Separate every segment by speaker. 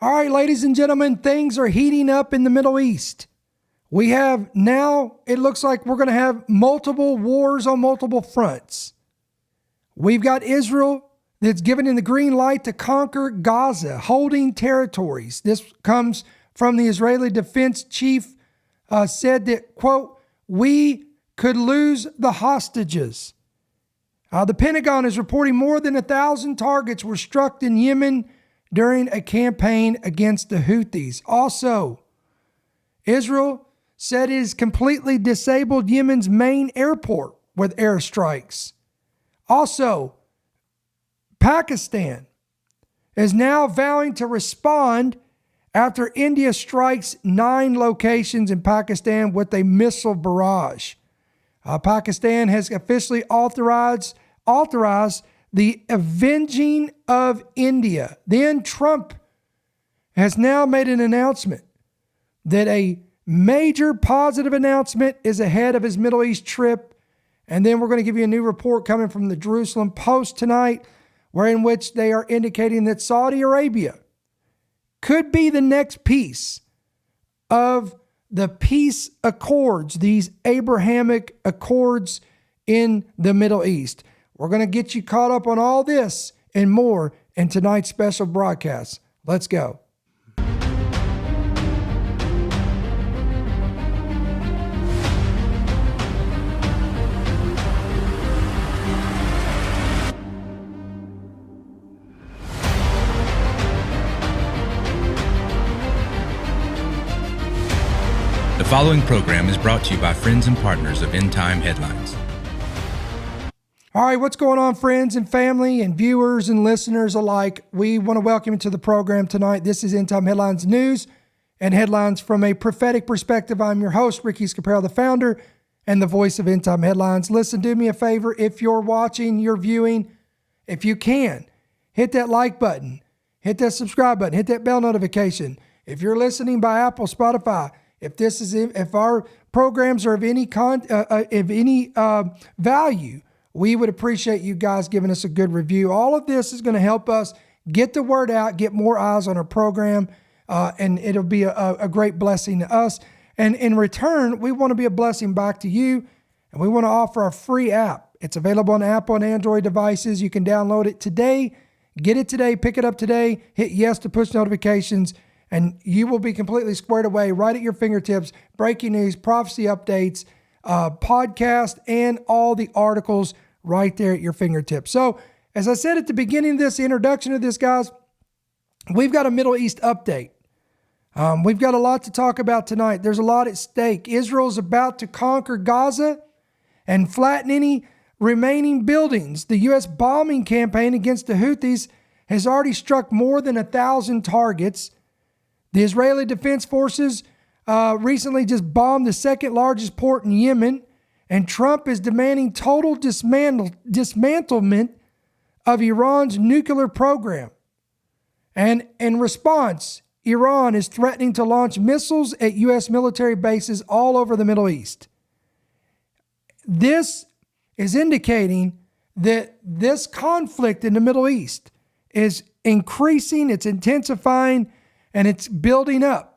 Speaker 1: All right, ladies and gentlemen, things are heating up in the Middle East. We have now, it looks like we're going to have multiple wars on multiple fronts. We've got Israel that's given in the green light to conquer Gaza, holding territories. This comes from the Israeli defense chief, said that, quote, we could lose the hostages. The Pentagon is reporting more than 1,000 targets were struck in Yemen during a campaign against the Houthis. Also, Israel said it has completely disabled Yemen's main airport with airstrikes. Also, Pakistan is now vowing to respond after India strikes 9 locations in Pakistan with a missile barrage. Pakistan has officially authorized the avenging of India. Then Trump has now made an announcement that a major positive announcement is ahead of his Middle East trip. And then we're going to give you a new report coming from the Jerusalem Post tonight, in which they are indicating that Saudi Arabia could be the next piece of the peace accords, these Abrahamic accords in the Middle East. We're going to get you caught up on all this and more in tonight's special broadcast. Let's go.
Speaker 2: The following program is brought to you by friends and partners of End Time Headlines.
Speaker 1: All right, what's going on, friends and family and viewers and listeners alike? We want to welcome you to the program tonight. This is End Time Headlines News and headlines from a prophetic perspective. I'm your host, Ricky Scaparo, the founder and the voice of End Time Headlines. Listen, do me a favor. If you're watching, you're viewing, if you can, hit that like button, hit that subscribe button, hit that bell notification. If you're listening by Apple, Spotify, if our programs are of any value, we would appreciate you guys giving us a good review. All of this is going to help us get the word out, get more eyes on our program, and it'll be a great blessing to us. And in return, we want to be a blessing back to you, and we want to offer a free app. It's available on Apple and Android devices. You can download it today, get it today, pick it up today, hit yes to push notifications, and you will be completely squared away right at your fingertips. Breaking news, prophecy updates, podcast, and all the articles right there at your fingertips. So, as I said at the beginning of this, the introduction of this, guys, we've got a Middle East update. We've got a lot to talk about tonight. There's a lot at stake. Israel's about to conquer Gaza and flatten any remaining buildings. The U.S. bombing campaign against the Houthis has already struck more than 1,000 targets. The Israeli Defense Forces recently just bombed the second largest port in Yemen, and Trump is demanding total dismantlement of Iran's nuclear program. And in response, Iran is threatening to launch missiles at U.S. military bases all over the Middle East. This is indicating that this conflict in the Middle East is increasing, it's intensifying, and it's building up.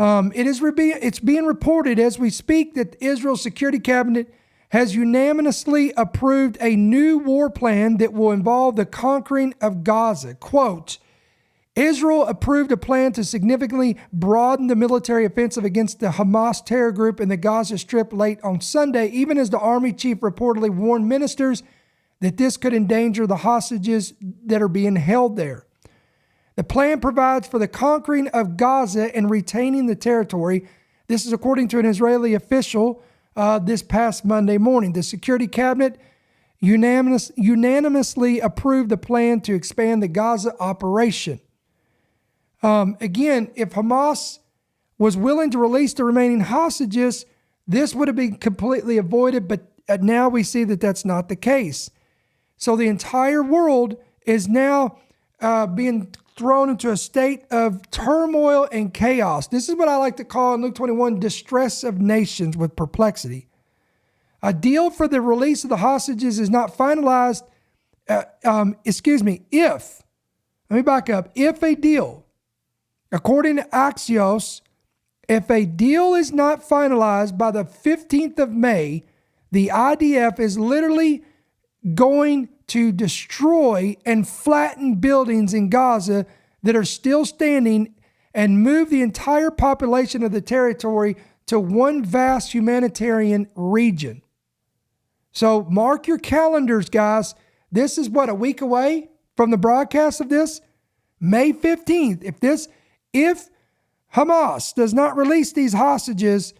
Speaker 1: It's being reported as we speak that Israel's Security Cabinet has unanimously approved a new war plan that will involve the conquering of Gaza. Quote, Israel approved a plan to significantly broaden the military offensive against the Hamas terror group in the Gaza Strip late on Sunday, even as the army chief reportedly warned ministers that this could endanger the hostages that are being held there. The plan provides for the conquering of Gaza and retaining the territory. This is according to an Israeli official this past Monday morning. The Security Cabinet unanimously approved the plan to expand the Gaza operation. Again, if Hamas was willing to release the remaining hostages, this would have been completely avoided, but now we see that that's not the case. So the entire world is now being thrown into a state of turmoil and chaos. This is what I like to call in Luke 21, distress of nations with perplexity. A deal for the release of the hostages is not finalized. Let me back up. If a deal According to Axios, if a deal is not finalized by the 15th of May, the IDF is literally going to destroy and flatten buildings in Gaza that are still standing and move the entire population of the territory to one vast humanitarian region. So mark your calendars, guys. This is what, a week away from the broadcast of this? May 15th. If Hamas does not release these hostages,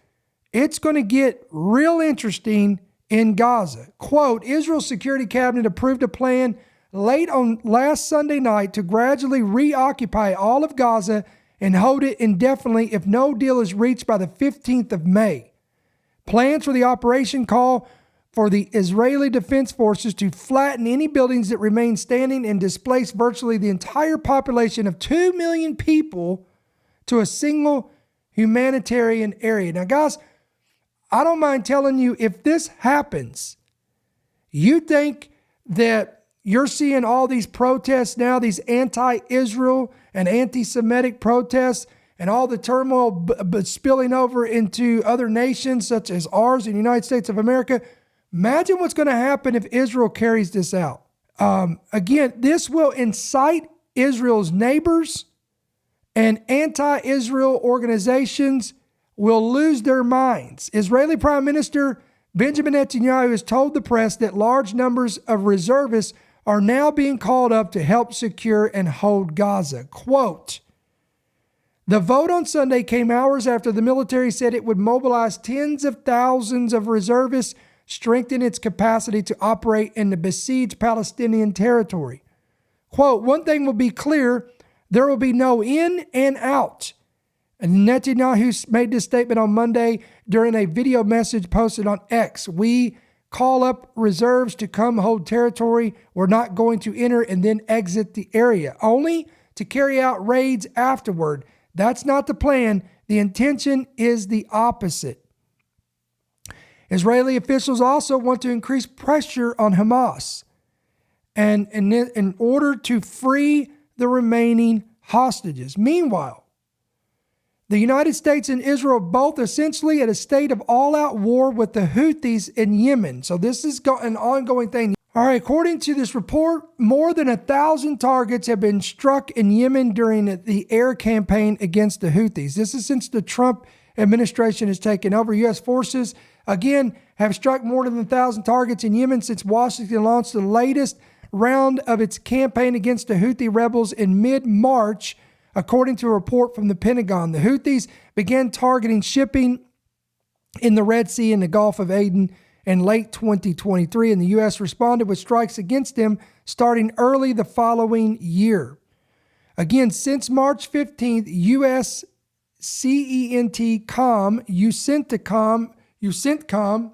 Speaker 1: it's going to get real interesting in Gaza. Quote, Israel's Security Cabinet approved a plan late on last Sunday night to gradually reoccupy all of Gaza and hold it indefinitely if no deal is reached by the 15th of May. Plans for the operation call for the Israeli Defense Forces to flatten any buildings that remain standing and displace virtually the entire population of 2 million people to a single humanitarian area. Now, guys, I don't mind telling you, if this happens, you think that you're seeing all these protests now, these anti-Israel and anti-Semitic protests, and all the turmoil spilling over into other nations such as ours in the United States of America. Imagine what's going to happen if Israel carries this out. Again, this will incite Israel's neighbors, and anti-Israel organizations will lose their minds. Israeli Prime Minister Benjamin Netanyahu has told the press that large numbers of reservists are now being called up to help secure and hold Gaza. Quote, the vote on Sunday came hours after the military said it would mobilize tens of thousands of reservists, strengthen its capacity to operate in the besieged Palestinian territory. Quote, one thing will be clear, there will be no in and out. And Netanyahu made this statement on Monday during a video message posted on X. We call up reserves to come hold territory. We're not going to enter and then exit the area, only to carry out raids afterward. That's not the plan. The intention is the opposite. Israeli officials also want to increase pressure on Hamas and in order to free the remaining hostages. Meanwhile, the United States and Israel are both essentially at a state of all-out war with the Houthis in Yemen. So this is an ongoing thing. All right, according to this report, more than 1,000 targets have been struck in Yemen during the air campaign against the Houthis. This is since the Trump administration has taken over. U.S. forces, again, have struck more than 1,000 targets in Yemen since Washington launched the latest round of its campaign against the Houthi rebels in mid-March. According to a report from the Pentagon, the Houthis began targeting shipping in the Red Sea and the Gulf of Aden in late 2023, and the U.S. responded with strikes against them starting early the following year. Again, since March 15th, U.S. CENTCOM, UCENTCOM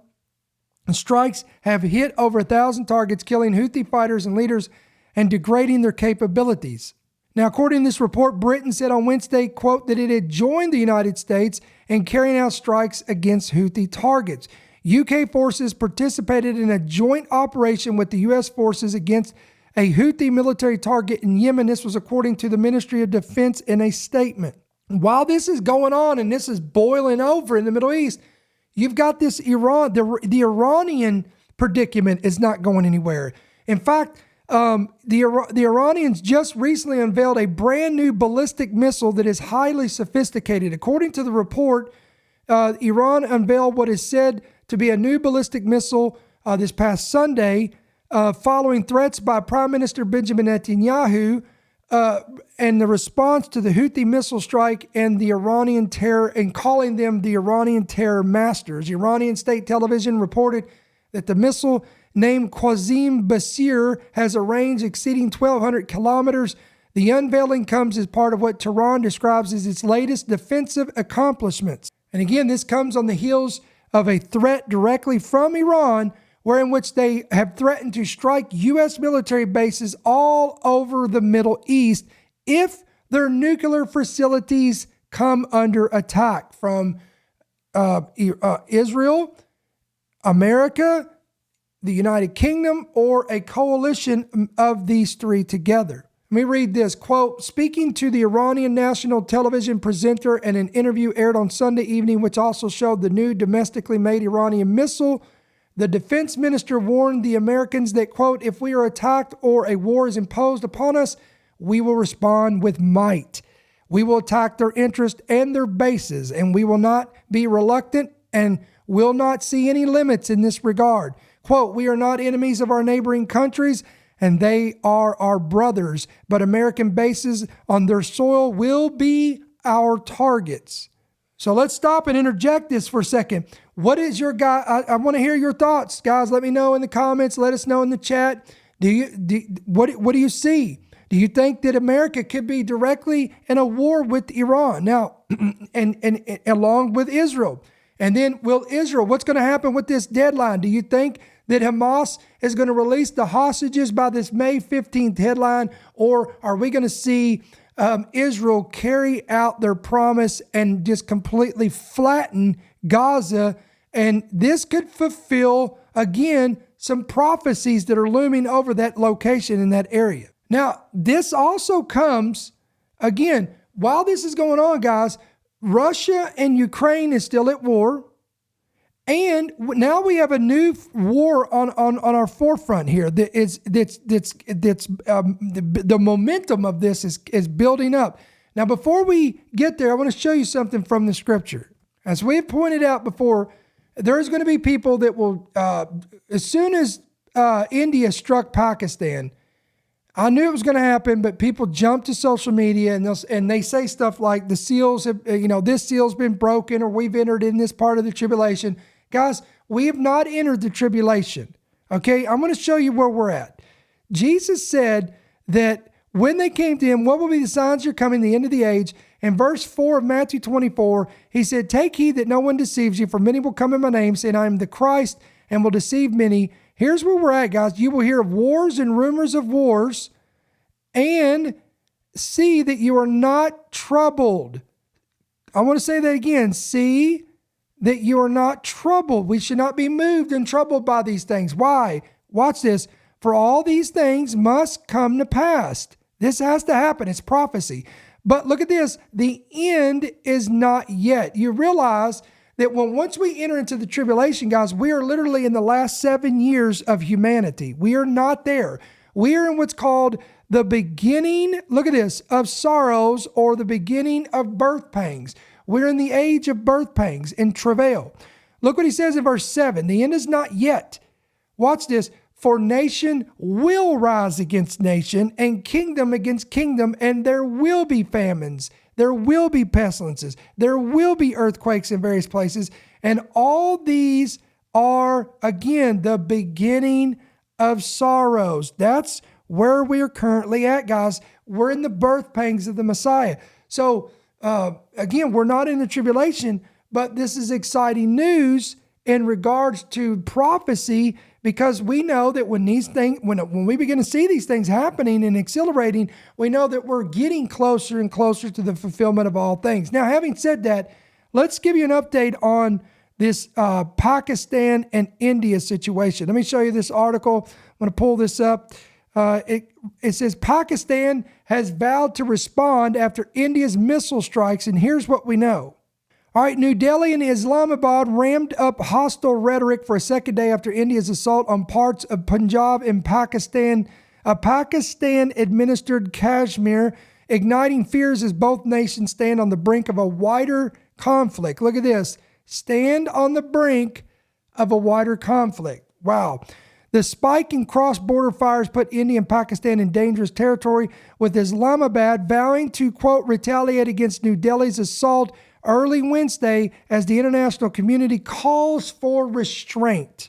Speaker 1: strikes have hit over 1,000 targets, killing Houthi fighters and leaders and degrading their capabilities. Now, according to this report, Britain said on Wednesday, quote, that it had joined the United States in carrying out strikes against Houthi targets. UK forces participated in a joint operation with the U.S. forces against a Houthi military target in Yemen. This was according to the Ministry of Defense in a statement. While this is going on and this is boiling over in the Middle East, you've got this the Iranian predicament is not going anywhere. In fact, the Iranians just recently unveiled a brand new ballistic missile that is highly sophisticated. According to the report, Iran unveiled what is said to be a new ballistic missile this past Sunday, following threats by Prime Minister Benjamin Netanyahu and the response to the Houthi missile strike and the Iranian terror, and calling them the Iranian terror masters. Iranian state television reported that the missile, named Qasim Basir, has a range exceeding 1,200 kilometers. The unveiling comes as part of what Tehran describes as its latest defensive accomplishments. And again, this comes on the heels of a threat directly from Iran, in which they have threatened to strike U.S. military bases all over the Middle East if their nuclear facilities come under attack from Israel, America, the United Kingdom, or a coalition of these three together. Let me read this quote. Speaking to the Iranian national television presenter in an interview aired on Sunday evening, which also showed the new domestically made Iranian missile, the defense minister warned the Americans that, quote, if we are attacked or a war is imposed upon us, we will respond with might. We will attack their interests and their bases, and we will not be reluctant and will not see any limits in this regard. Quote, we are not enemies of our neighboring countries, and they are our brothers, but American bases on their soil will be our targets. So let's stop and interject this for a second. What is your I want to hear your thoughts, guys. Let me know in the comments. Let us know in the chat. What do you see? Do you think that America could be directly in a war with Iran now, and along with Israel? And then will Israel? What's going to happen with this deadline? Do you think that Hamas is going to release the hostages by this May 15th deadline, or are we going to see Israel carry out their promise and just completely flatten Gaza? And this could fulfill, again, some prophecies that are looming over that location in that area. Now, this also comes, again, while this is going on, guys, Russia and Ukraine is still at war. And now we have a new war on our forefront here. The momentum of this is building up. Now, before we get there, I want to show you something from the scripture. As we have pointed out before, there's going to be people that will, as soon as India struck Pakistan, I knew it was going to happen, but people jump to social media and they say stuff like the seals have, this seal's been broken, or we've entered in this part of the tribulation. Guys, we have not entered the tribulation. Okay, I'm going to show you where we're at. Jesus said that when they came to him, what will be the signs you're coming, the end of the age? In verse 4 of Matthew 24, he said, take heed that no one deceives you, for many will come in my name, saying, I am the Christ, and will deceive many. Here's where we're at, guys. You will hear of wars and rumors of wars, and see that you are not troubled. I want to say that again. See that you are not troubled. We should not be moved and troubled by these things. Why? Watch this. For all these things must come to pass. This has to happen. It's prophecy. But look at this. The end is not yet. You realize that once we enter into the tribulation, guys, we are literally in the last 7 years of humanity. We are not there. We are in what's called the beginning, look at this, of sorrows, or the beginning of birth pangs. We're in the age of birth pangs and travail. Look what he says in verse 7. The end is not yet. Watch this. For nation will rise against nation, and kingdom against kingdom, and there will be famines. There will be pestilences. There will be earthquakes in various places. And all these are, again, the beginning of sorrows. That's where we're currently at, guys. We're in the birth pangs of the Messiah. So, again, we're not in the tribulation, but this is exciting news in regards to prophecy, because we know that when these things, when we begin to see these things happening and accelerating, we know that we're getting closer and closer to the fulfillment of all things. Now, having said that, let's give you an update on this Pakistan and India situation. Let me show you this article. I'm going to pull this up. It says Pakistan has vowed to respond after India's missile strikes, and here's what we know. All right, New Delhi and Islamabad rammed up hostile rhetoric for a second day after India's assault on parts of Punjab and Pakistan, Pakistan-administered Kashmir, igniting fears as both nations stand on the brink of a wider conflict. Look at this. Stand on the brink of a wider conflict. Wow. The spike in cross-border fires put India and Pakistan in dangerous territory, with Islamabad vowing to, quote, retaliate against New Delhi's assault early Wednesday as the international community calls for restraint.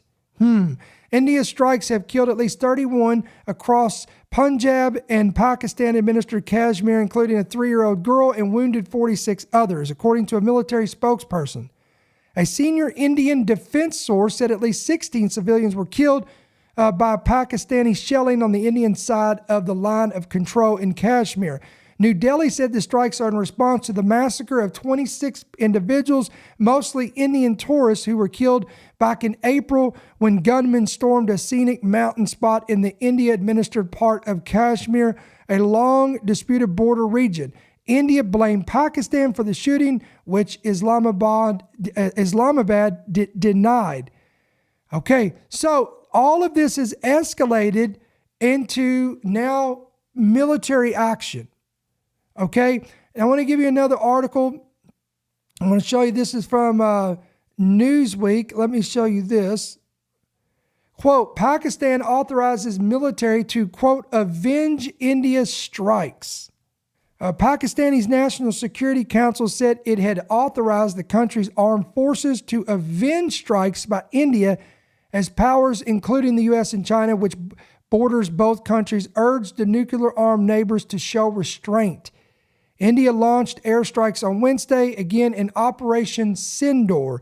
Speaker 1: India's strikes have killed at least 31 across Punjab and Pakistan-administered Kashmir, including a 3-year-old girl, and wounded 46 others, according to a military spokesperson. A senior Indian defense source said at least 16 civilians were killed by Pakistani shelling on the Indian side of the line of control in Kashmir. New Delhi said the strikes are in response to the massacre of 26 individuals, mostly Indian tourists, who were killed back in April when gunmen stormed a scenic mountain spot in the India-administered part of Kashmir, a long disputed border region. India blamed Pakistan for the shooting, which Islamabad denied. Okay, so all of this is escalated into now military action. Okay, and I want to give you another article. I want to show you, this is from Newsweek. Let me show you this. Quote, Pakistan authorizes military to, quote, avenge India's strikes. Pakistani's National Security Council said it had authorized the country's armed forces to avenge strikes by India as powers, including the U.S. and China, which borders both countries, urged the nuclear-armed neighbors to show restraint. India launched airstrikes on Wednesday, again in Operation Sindoor,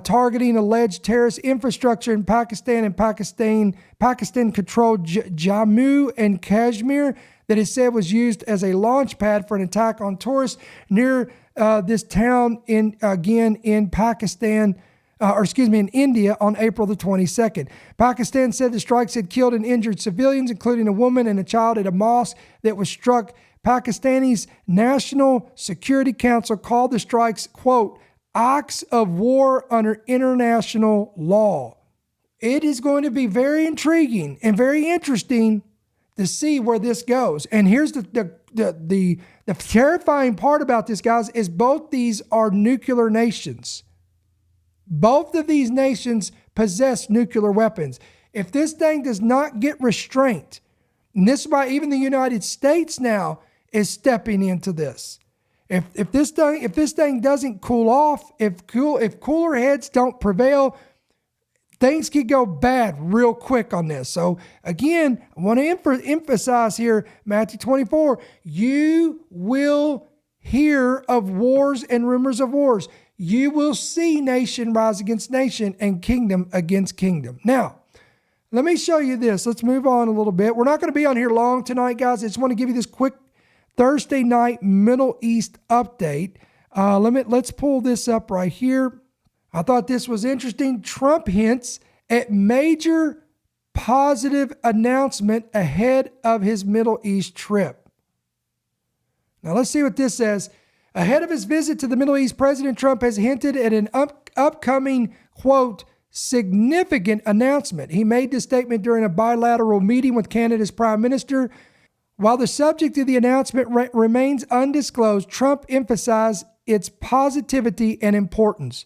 Speaker 1: targeting alleged terrorist infrastructure in Pakistan and Pakistan-controlled Jammu and Kashmir that is said was used as a launch pad for an attack on tourists near this town in Pakistan. In India on April the 22nd. Pakistan said the strikes had killed and injured civilians, including a woman and a child at a mosque that was struck. Pakistani's National Security Council called the strikes, quote, acts of war under international law. It is going to be very intriguing and very interesting to see where this goes. And here's the terrifying part about this, guys, is both these are nuclear nations. Both of these nations possess nuclear weapons. If this thing does not get restraint, and this is why even the United States now is stepping into this. If this thing doesn't cool off, if cooler heads don't prevail, things could go bad real quick on this. So again, I want to emphasize here, Matthew 24, you will hear of wars and rumors of wars. You will see nation rise against nation and kingdom against kingdom. Now, let me show you this. Let's move on a little bit. We're not going to be on here long tonight, guys. I just want to give you this quick Thursday night Middle East update. Let's pull this up right here. I thought this was interesting. Trump hints at major positive announcement ahead of his Middle East trip. Now, let's see what this says. Ahead of his visit to the Middle East, President Trump has hinted at an upcoming, quote, significant announcement. He made this statement during a bilateral meeting with Canada's Prime Minister. While the subject of the announcement remains undisclosed, Trump emphasized its positivity and importance.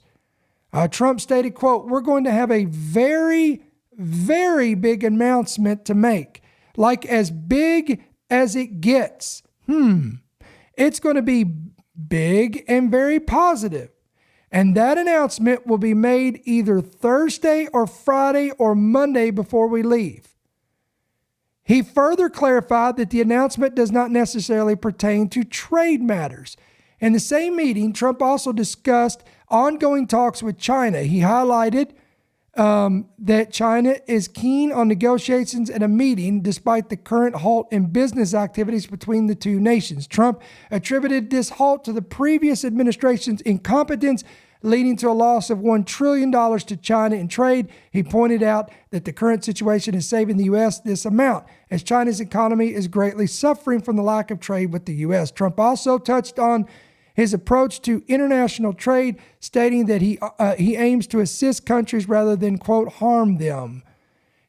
Speaker 1: Trump stated, quote, we're going to have a very, very big announcement to make, like as big as it gets. It's going to be big and very positive. And that announcement will be made either Thursday or Friday or Monday before we leave. He further clarified that the announcement does not necessarily pertain to trade matters. In the same meeting, Trump also discussed ongoing talks with China. He highlighted that China is keen on negotiations and a meeting despite the current halt in business activities between the two nations. Trump attributed this halt to the previous administration's incompetence, leading to a loss of $1 trillion to China in trade. He pointed out that the current situation is saving the U.S. this amount, as China's economy is greatly suffering from the lack of trade with the U.S. Trump also touched on his approach to international trade, stating that he aims to assist countries rather than, quote, harm them.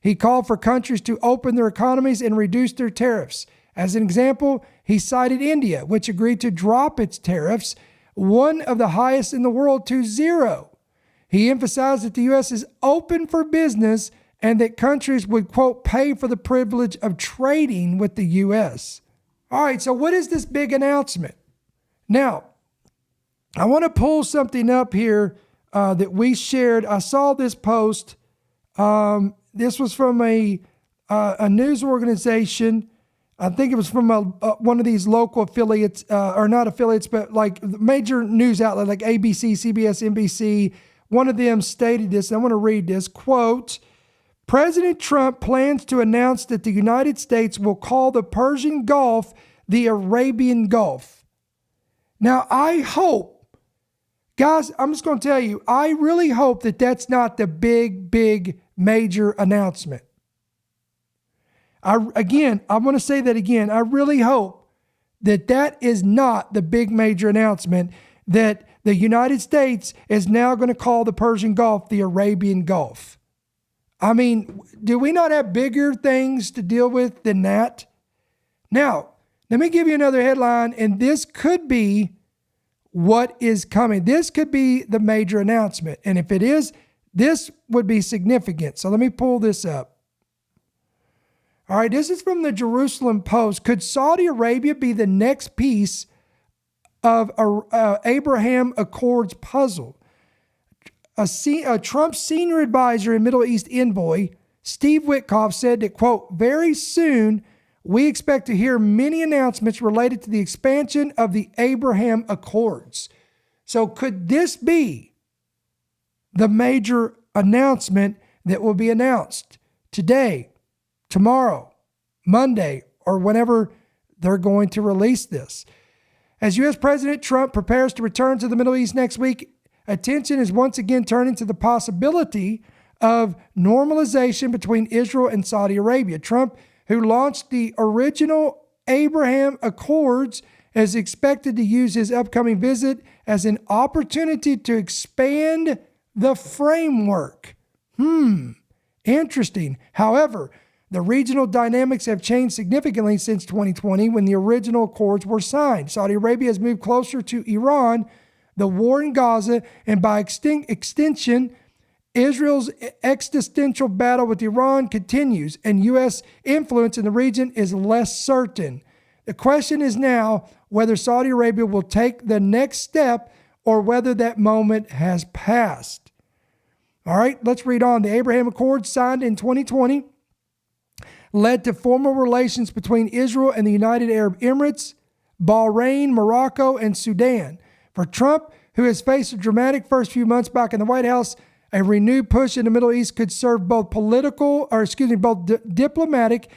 Speaker 1: He called for countries to open their economies and reduce their tariffs. As an example, he cited India, which agreed to drop its tariffs, one of the highest in the world, to zero. He emphasized that the U.S. is open for business and that countries would, quote, pay for the privilege of trading with the U.S. All right, so what is this big announcement? Now, I want to pull something up here that we shared. I saw this post. This was from a news organization. I think it was from one of these local affiliates, or not affiliates, but like major news outlet like ABC, CBS, NBC. One of them stated this, and I want to read this, quote, President Trump plans to announce that the United States will call the Persian Gulf the Arabian Gulf. Now, I hope, guys, I'm just going to tell you, I really hope that that's not the big major announcement. I want to say that again. I really hope that that is not the big major announcement, that the United States is now going to call the Persian Gulf the Arabian Gulf. I mean, do we not have bigger things to deal with than that? Now, let me give you another headline, and this could be what is coming. This could be the major announcement. And if it is, this would be significant. So let me pull this up. All right, this is from the Jerusalem Post. Could Saudi Arabia be the next piece of Abraham Accords puzzle? A Trump senior advisor and Middle East envoy, Steve Witkoff, said that, quote, very soon we expect to hear many announcements related to the expansion of the Abraham Accords. So could this be the major announcement that will be announced today, tomorrow, Monday, or whenever they're going to release this? As U.S. President Trump prepares to return to the Middle East next week, attention is once again turning to the possibility of normalization between Israel and Saudi Arabia. Trump, who launched the original Abraham Accords, is expected to use his upcoming visit as an opportunity to expand the framework. Interesting. However, the regional dynamics have changed significantly since 2020 when the original accords were signed. Saudi Arabia has moved closer to Iran, the war in Gaza, and by extension, Israel's existential battle with Iran continues, and U.S. influence in the region is less certain. The question is now whether Saudi Arabia will take the next step or whether that moment has passed. All right, let's read on. The Abraham Accords, signed in 2020, led to formal relations between Israel and the United Arab Emirates, Bahrain, Morocco, and Sudan. For Trump, who has faced a dramatic first few months back in the White House, a renewed push in the Middle East could serve both diplomatic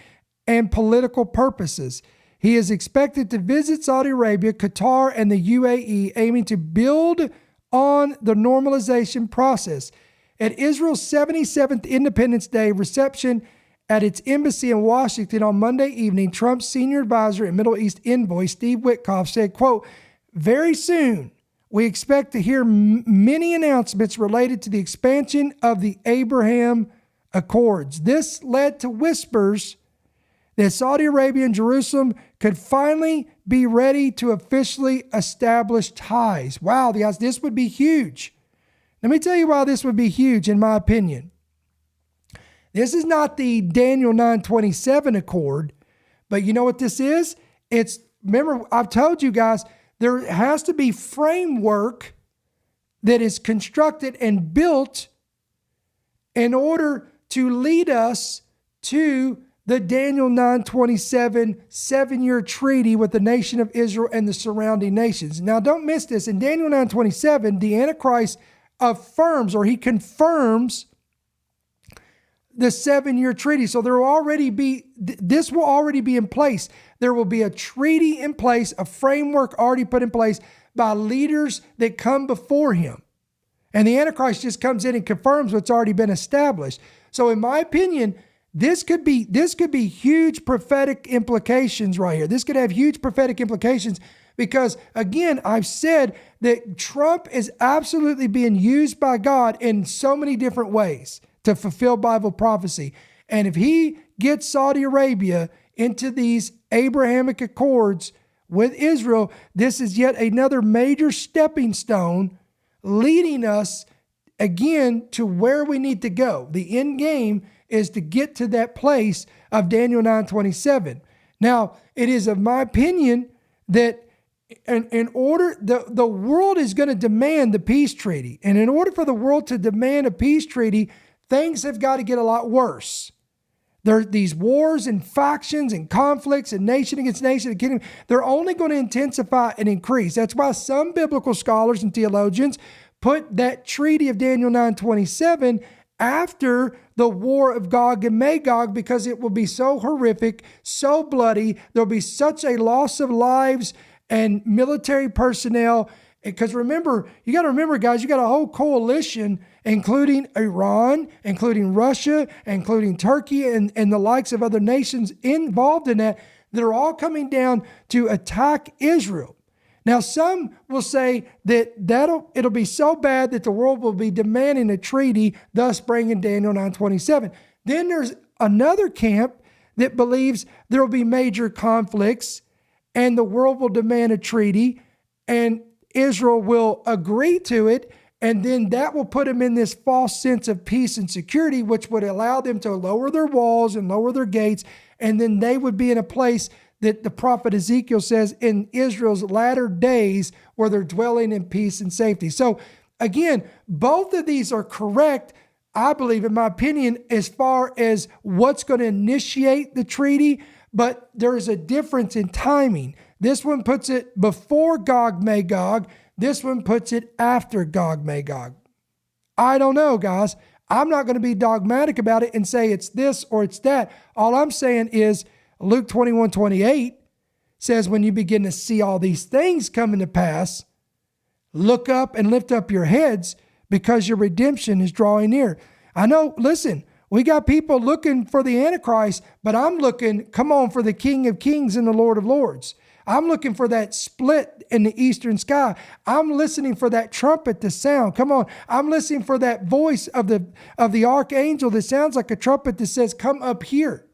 Speaker 1: and political purposes. He is expected to visit Saudi Arabia, Qatar, and the UAE, aiming to build on the normalization process. At Israel's 77th Independence Day reception at its embassy in Washington on Monday evening, Trump's senior advisor and Middle East envoy, Steve Witkoff, said, quote, very soon, we expect to hear many announcements related to the expansion of the Abraham Accords. This led to whispers that Saudi Arabia and Jerusalem could finally be ready to officially establish ties. Wow, guys, this would be huge. Let me tell you why this would be huge, in my opinion. This is not the Daniel 9:27 accord, but you know what this is? Remember, I've told you guys, there has to be framework that is constructed and built in order to lead us to the Daniel 9:27 7-year treaty with the nation of Israel and the surrounding nations. Now, don't miss this. In Daniel 9:27, the Antichrist affirms, or he confirms, the 7-year treaty. So this will already be in place. There will be a treaty in place, a framework already put in place by leaders that come before him. And the Antichrist just comes in and confirms what's already been established. So in my opinion, this could be huge prophetic implications right here. This could have huge prophetic implications because, again, I've said that Trump is absolutely being used by God in so many different ways to fulfill Bible prophecy. And if he gets Saudi Arabia into these Abrahamic Accords with Israel, this is yet another major stepping stone leading us again to where we need to go. The end game is to get to that place of Daniel 9:27. Now, it is of my opinion that in order, the world is going to demand the peace treaty. And in order for the world to demand a peace treaty, things have got to get a lot worse. There are these wars and factions and conflicts and nation against nation and kingdom. They're only going to intensify and increase. That's why some biblical scholars and theologians put that treaty of Daniel 9:27 after the war of Gog and Magog, because it will be so horrific, so bloody. There'll be such a loss of lives and military personnel. Because remember, you got to remember, guys, you got a whole coalition, including Iran, including Russia, including Turkey, and the likes of other nations involved in that are all coming down to attack Israel. Now, some will say that it'll be so bad that the world will be demanding a treaty, thus bringing Daniel 9:27. Then there's another camp that believes there will be major conflicts and the world will demand a treaty and Israel will agree to it, and then that will put them in this false sense of peace and security, which would allow them to lower their walls and lower their gates, and then they would be in a place that the prophet Ezekiel says in Israel's latter days where they're dwelling in peace and safety. So again, both of these are correct, I believe, in my opinion, as far as what's going to initiate the treaty, but there is a difference in timing. This one puts it before Gog Magog. This one puts it after Gog Magog. I don't know, guys. I'm not going to be dogmatic about it and say it's this or it's that. All I'm saying is Luke 21:28 says, when you begin to see all these things coming to pass, look up and lift up your heads because your redemption is drawing near. I know, listen, we got people looking for the Antichrist, but I'm looking, come on, for the King of Kings and the Lord of Lords. I'm looking for that split in the eastern sky. I'm listening for that trumpet to sound. Come on. I'm listening for that voice of the archangel that sounds like a trumpet that says, come up here.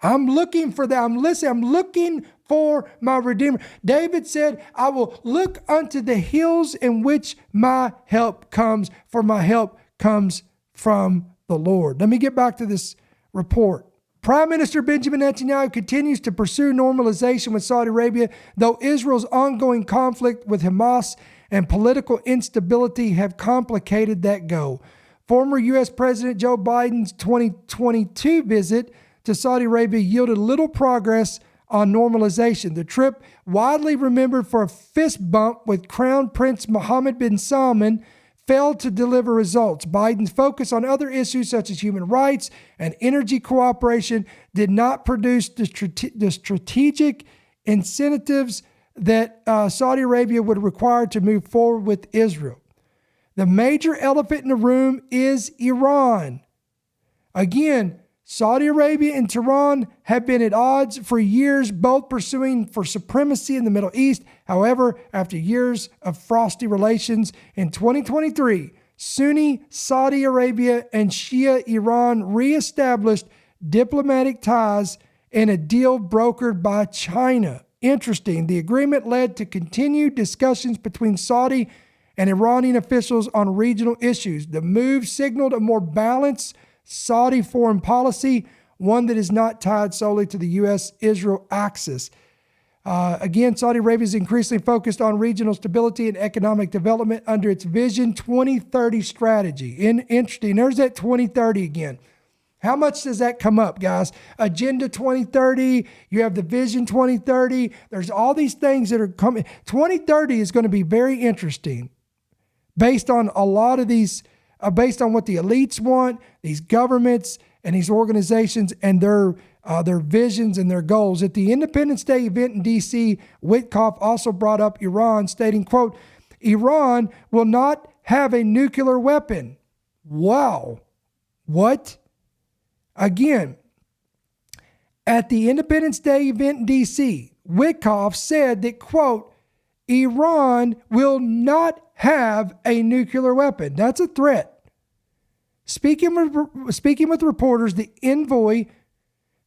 Speaker 1: I'm looking for that. I'm listening. I'm looking for my Redeemer. David said, I will look unto the hills in which my help comes, for my help comes from the Lord. Let me get back to this report. Prime Minister Benjamin Netanyahu continues to pursue normalization with Saudi Arabia, though Israel's ongoing conflict with Hamas and political instability have complicated that goal. Former U.S. President Joe Biden's 2022 visit to Saudi Arabia yielded little progress on normalization. The trip, widely remembered for a fist bump with Crown Prince Mohammed bin Salman, failed to deliver results. Biden's focus on other issues such as human rights and energy cooperation did not produce the strategic incentives that Saudi Arabia would require to move forward with Israel. The major elephant in the room is Iran. Again, Saudi Arabia and Tehran have been at odds for years, both pursuing for supremacy in the Middle East. However, after years of frosty relations, in 2023, Sunni Saudi Arabia and Shia Iran reestablished diplomatic ties in a deal brokered by China. Interesting. The agreement led to continued discussions between Saudi and Iranian officials on regional issues. The move signaled a more balanced Saudi foreign policy, one that is not tied solely to the U.S.-Israel axis. Again, Saudi Arabia is increasingly focused on regional stability and economic development under its Vision 2030 strategy. Interesting. There's that 2030 again. How much does that come up, guys? Agenda 2030, you have the Vision 2030. There's all these things that are coming. 2030 is going to be very interesting based on a lot of these based on what the elites want, these governments and these organizations and their visions and their goals. At the Independence Day event in D.C., Witkoff also brought up Iran, stating, quote, Iran will not have a nuclear weapon. Wow. What? Again, at the Independence Day event in D.C., Witkoff said that, quote, Iran will not have a nuclear weapon. That's a threat. Speaking with reporters, the envoy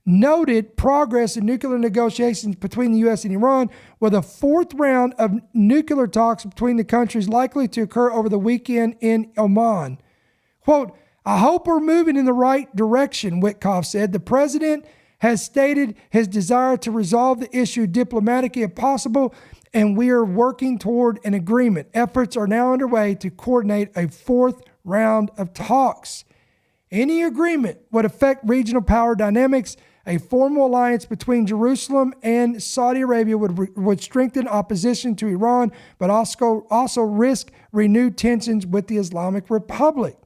Speaker 1: noted progress in nuclear negotiations between the U.S. and Iran, with a fourth round of nuclear talks between the countries likely to occur over the weekend in Oman. Quote, I hope we're moving in the right direction, Witkoff said. The president has stated his desire to resolve the issue diplomatically if possible, and we are working toward an agreement. Efforts are now underway to coordinate a fourth round of talks. Any agreement would affect regional power dynamics. A formal alliance between Jerusalem and Saudi Arabia would strengthen opposition to Iran, but also risk renewed tensions with the Islamic Republic.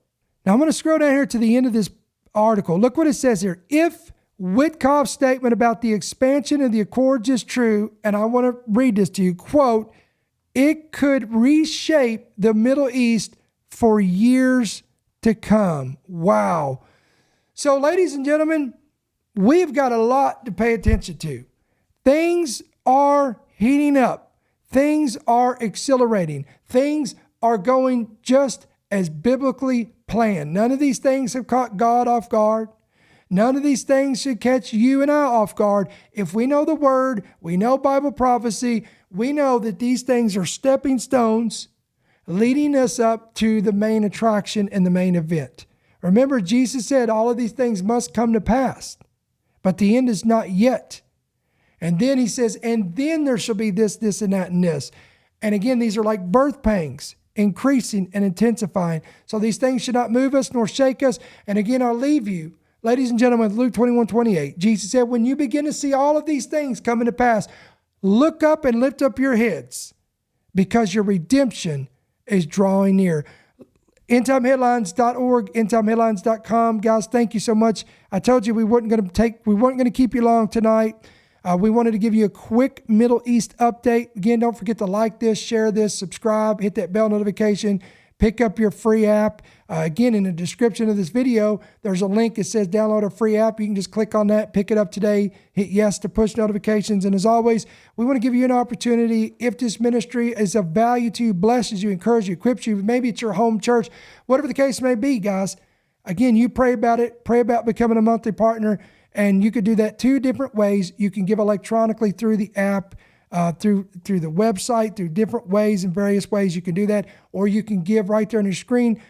Speaker 1: Now I'm going to scroll down here to the end of this article. Look what it says here. If Witkoff's statement about the expansion of the Accords is true, and I want to read this to you, quote, it could reshape the Middle East for years to come. Wow. So, ladies and gentlemen, we've got a lot to pay attention to. Things are heating up. Things are accelerating. Things are going just as biblically planned. None of these things have caught God off guard. None of these things should catch you and I off guard. If we know the word, we know Bible prophecy, we know that these things are stepping stones leading us up to the main attraction and the main event. Remember, Jesus said all of these things must come to pass, but the end is not yet. And then he says, and then there shall be this, this, and that, and this. And again, these are like birth pangs, increasing and intensifying. So these things should not move us nor shake us. And again, I'll leave you, ladies and gentlemen, with Luke 21:28. Jesus said, when you begin to see all of these things coming to pass, look up and lift up your heads, because your redemption is drawing near. EndTimeHeadlines.org, EndTimeHeadlines.com. Guys, thank you so much. I told you we weren't going to keep you long tonight. We wanted to give you a quick Middle East update. Again, don't forget to like this, share this, subscribe, hit that bell notification, pick up your free app. Again, in the description of this video, there's a link that says download a free app. You can just click on that, pick it up today, hit yes to push notifications. And as always, we want to give you an opportunity. If this ministry is of value to you, blesses you, encourages you, equips you, maybe it's your home church, whatever the case may be, guys. Again, you pray about it, pray about becoming a monthly partner. And you could do that two different ways. You can give electronically through the app, through the website, through different ways and various ways you can do that. Or you can give right there on your screen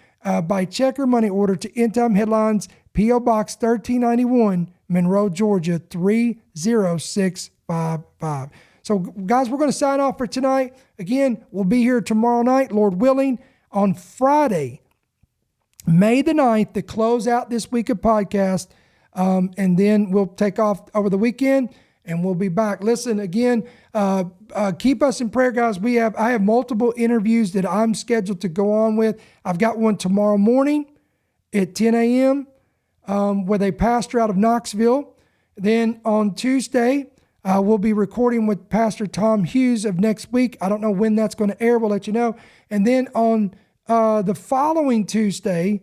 Speaker 1: by check or money order to End Time Headlines, P.O. Box 1391, Monroe, Georgia 30655. So, guys, we're going to sign off for tonight. Again, we'll be here tomorrow night, Lord willing, on Friday, May the 9th, to close out this week of podcast. And then we'll take off over the weekend and we'll be back. Listen, again, keep us in prayer, guys. I have multiple interviews that I'm scheduled to go on with. I've got one tomorrow morning at 10 a.m. With a pastor out of Knoxville. Then on Tuesday, we'll be recording with Pastor Tom Hughes of next week. I don't know when that's going to air. We'll let you know. And then on the following Tuesday,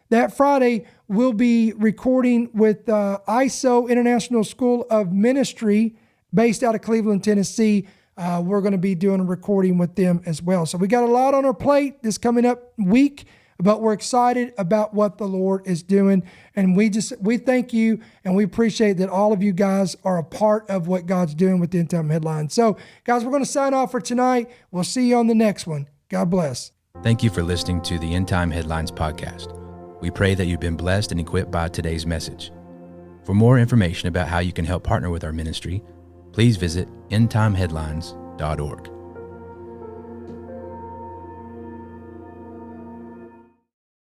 Speaker 1: that Friday, we'll be recording with ISO International School of Ministry based out of Cleveland, Tennessee. We're going to be doing a recording with them as well. So we got a lot on our plate this coming up week, but we're excited about what the Lord is doing. And we thank you and we appreciate that all of you guys are a part of what God's doing with the End Time Headlines. So, guys, we're going to sign off for tonight. We'll see you on the next one. God bless.
Speaker 2: Thank you for listening to the End Time Headlines podcast. We pray that you've been blessed and equipped by today's message. For more information about how you can help partner with our ministry, please visit endtimeheadlines.org.